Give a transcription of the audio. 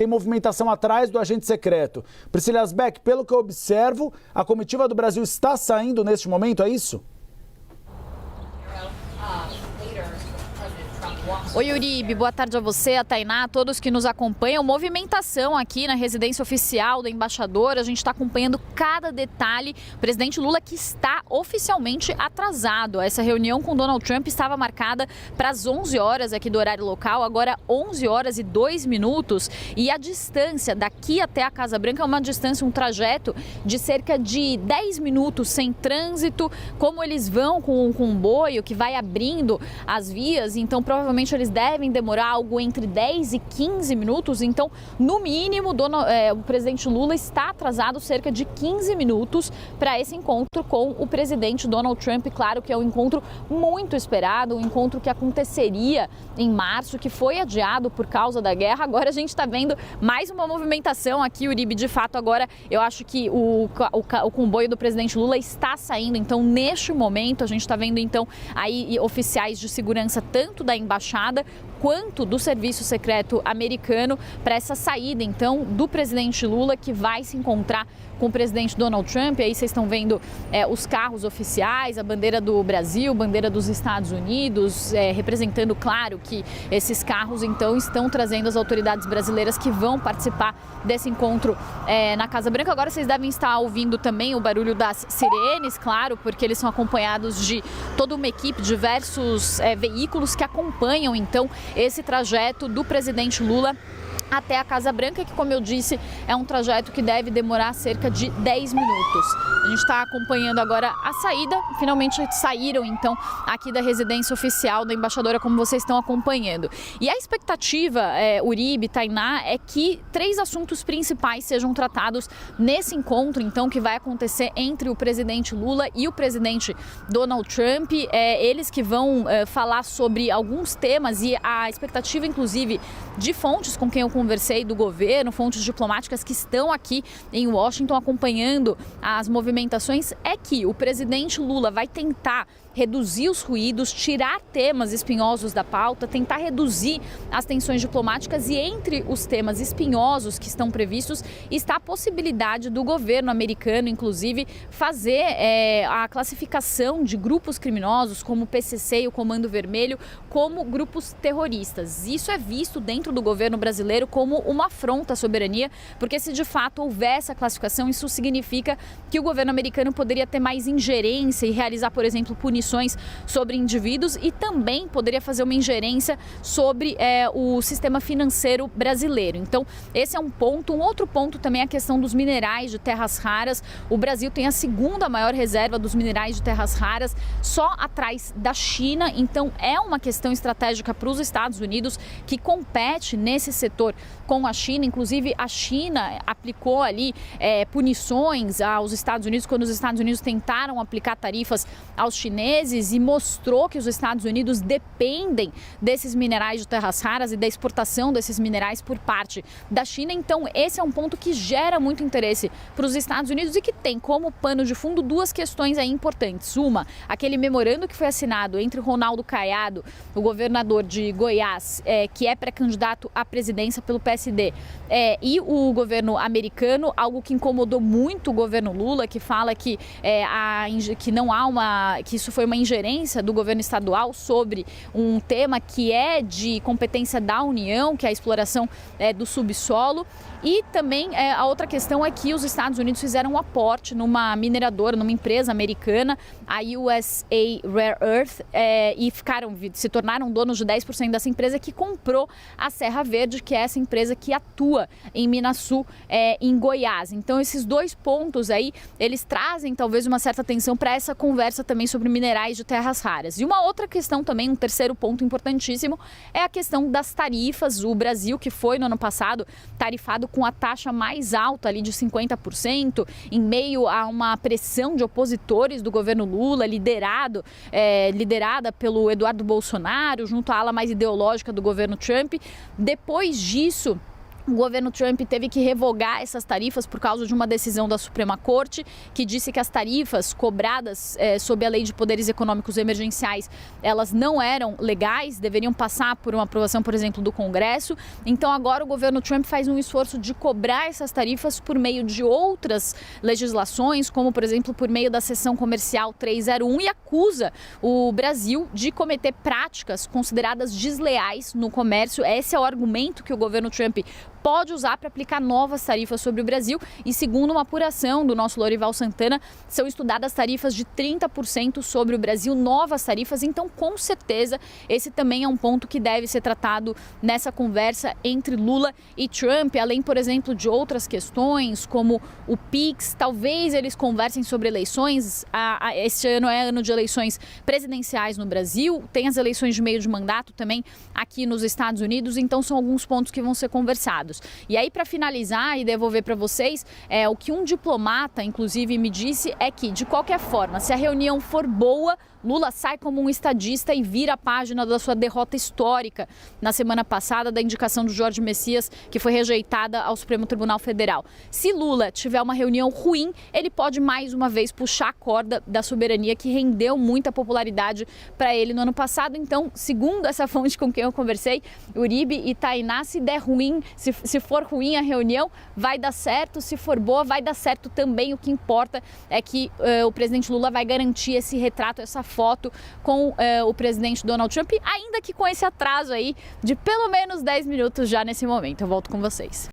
tem movimentação atrás do agente secreto. Priscila Asbeck, pelo que eu observo, a comitiva do Brasil está saindo neste momento, é isso? Oi, Uribe, boa tarde a você, a Tainá, a todos que nos acompanham. Movimentação aqui na residência oficial da embaixadora, a gente está acompanhando cada detalhe. O presidente Lula que está oficialmente atrasado. Essa reunião com Donald Trump estava marcada para as 11 horas aqui do horário local, agora 11 horas e 2 minutos. E a distância daqui até a Casa Branca é uma distância, um trajeto de cerca de 10 minutos sem trânsito. Como eles vão com um comboio que vai abrindo as vias, então provavelmente eles devem demorar algo entre 10 e 15 minutos, então, no mínimo, o presidente Lula está atrasado cerca de 15 minutos para esse encontro com o presidente Donald Trump. Claro que é um encontro muito esperado, um encontro que aconteceria em março, que foi adiado por causa da guerra. Agora a gente está vendo mais uma movimentação aqui, Uribe. De fato, agora eu acho que o comboio do presidente Lula está saindo, então, neste momento, a gente está vendo, então, aí oficiais de segurança, tanto da embaixada quanto do Serviço Secreto americano para essa saída, então, do presidente Lula, que vai se encontrar com o presidente Donald Trump. Aí vocês estão vendo os carros oficiais, a bandeira do Brasil, bandeira dos Estados Unidos, representando, claro, que esses carros, então, estão trazendo as autoridades brasileiras que vão participar desse encontro na Casa Branca. Agora vocês devem estar ouvindo também o barulho das sirenes, claro, porque eles são acompanhados de toda uma equipe, diversos veículos que acompanham, então, esse trajeto do presidente Lula até a Casa Branca, que, como eu disse, é um trajeto que deve demorar cerca de 10 minutos. A gente está acompanhando agora a saída, finalmente saíram, então, aqui da residência oficial da embaixadora, como vocês estão acompanhando. E a expectativa, Uribe, Tainá, é que 3 assuntos principais sejam tratados nesse encontro, então, que vai acontecer entre o presidente Lula e o presidente Donald Trump. Eles que vão falar sobre alguns temas, e a expectativa, inclusive, de fontes com quem eu conversei do governo, fontes diplomáticas que estão aqui em Washington acompanhando as movimentações, é que o presidente Lula vai tentar reduzir os ruídos, tirar temas espinhosos da pauta, tentar reduzir as tensões diplomáticas, e entre os temas espinhosos que estão previstos está a possibilidade do governo americano, inclusive, fazer a classificação de grupos criminosos como o PCC e o Comando Vermelho como grupos terroristas. Isso é visto dentro do governo brasileiro como uma afronta à soberania, porque se de fato houver essa classificação, isso significa que o governo americano poderia ter mais ingerência e realizar, por exemplo, punições sobre indivíduos, e também poderia fazer uma ingerência sobre o sistema financeiro brasileiro. Então, esse é um ponto. Um outro ponto também é a questão dos minerais de terras raras. O Brasil tem a segunda maior reserva dos minerais de terras raras, só atrás da China. Então, é uma questão estratégica para os Estados Unidos, que compete nesse setor com a China. Inclusive, a China aplicou ali punições aos Estados Unidos quando os Estados Unidos tentaram aplicar tarifas aos chineses, e mostrou que os Estados Unidos dependem desses minerais de terras raras e da exportação desses minerais por parte da China. Então, esse é um ponto que gera muito interesse para os Estados Unidos e que tem como pano de fundo 2 questões aí importantes. Uma, aquele memorando que foi assinado entre Ronaldo Caiado, o governador de Goiás, que é pré-candidato à presidência pelo PSD, e o governo americano, algo que incomodou muito o governo Lula, que fala que que isso foi uma ingerência do governo estadual sobre um tema que é de competência da União, que é a exploração do subsolo. E também a outra questão é que os Estados Unidos fizeram um aporte numa mineradora, numa empresa americana, a USA Rare Earth, e se tornaram donos de 10% dessa empresa, que comprou a Serra Verde, que é essa empresa que atua em Minasul, em Goiás. Então, esses 2 pontos aí, eles trazem talvez uma certa atenção para essa conversa também sobre minerais de terras raras. E uma outra questão também, um terceiro ponto importantíssimo, é a questão das tarifas. O Brasil, que foi no ano passado tarifado com a taxa mais alta ali de 50%, em meio a uma pressão de opositores do governo Lula, liderada pelo Eduardo Bolsonaro, junto à ala mais ideológica do governo Trump. Depois disso, O governo Trump teve que revogar essas tarifas por causa de uma decisão da Suprema Corte, que disse que as tarifas cobradas sob a Lei de Poderes Econômicos Emergenciais, elas não eram legais, deveriam passar por uma aprovação, por exemplo, do Congresso. Então agora o governo Trump faz um esforço de cobrar essas tarifas por meio de outras legislações, como, por exemplo, por meio da Seção Comercial 301, e acusa o Brasil de cometer práticas consideradas desleais no comércio. Esse é o argumento que o governo Trump pode usar para aplicar novas tarifas sobre o Brasil, e segundo uma apuração do nosso Lorival Santana, são estudadas tarifas de 30% sobre o Brasil, novas tarifas. Então, com certeza, esse também é um ponto que deve ser tratado nessa conversa entre Lula e Trump, além, por exemplo, de outras questões, como o PIX. Talvez eles conversem sobre eleições. Este ano é ano de eleições presidenciais no Brasil, tem as eleições de meio de mandato também aqui nos Estados Unidos, então são alguns pontos que vão ser conversados. E aí, para finalizar e devolver para vocês, o que um diplomata, inclusive, me disse é que, de qualquer forma, se a reunião for boa, Lula sai como um estadista e vira a página da sua derrota histórica na semana passada, da indicação do Jorge Messias, que foi rejeitada ao Supremo Tribunal Federal. Se Lula tiver uma reunião ruim, ele pode mais uma vez puxar a corda da soberania, que rendeu muita popularidade para ele no ano passado. Então, segundo essa fonte com quem eu conversei, Uribe e Tainá, se der ruim, se for ruim a reunião, vai dar certo. Se for boa, vai dar certo também. O que importa é que o presidente Lula vai garantir esse retrato, essa foto com o presidente Donald Trump, ainda que com esse atraso aí de pelo menos 10 minutos já nesse momento. Eu volto com vocês.